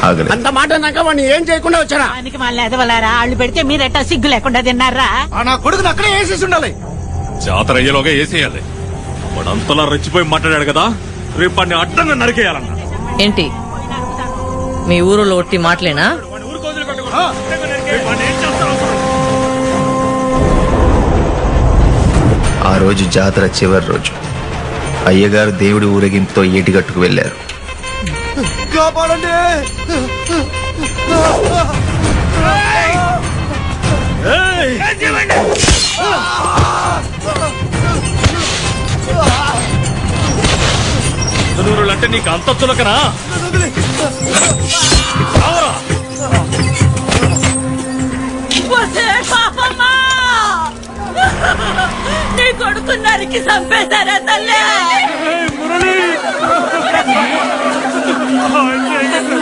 ఆగలేదు. అంత మాట నాక వాడిని ఏం చేయకుండా వచ్చారా? దానికి మళ్ళీ ఎదవలారా వాళ్ళు పెడితే మీరెట్టా సిగ్గు లేకుండా తిన్నారా? నా కొడుకుని అక్కడే వేసేసి ఉండాలి. జాతర అయ్యేలోగా వేసేయాలి. వాడు అంతలా రెచ్చిపోయి మాట్లాడాడు కదా, రేపు వాడిని అడ్డంగా నరికేయాలన్న. ఏంటి మీ ఊరిలో ఒట్టి మాటలేనా? ఆ రోజు జాతర చివరి రోజు అయ్యగారు దేవుడి ఊరేగింపుతో ఏటిగట్టుకు వెళ్లారు. అంటే నీకు అంత చులకనా? నీ కొడుకు నరికి చంపేశారా తల్లి?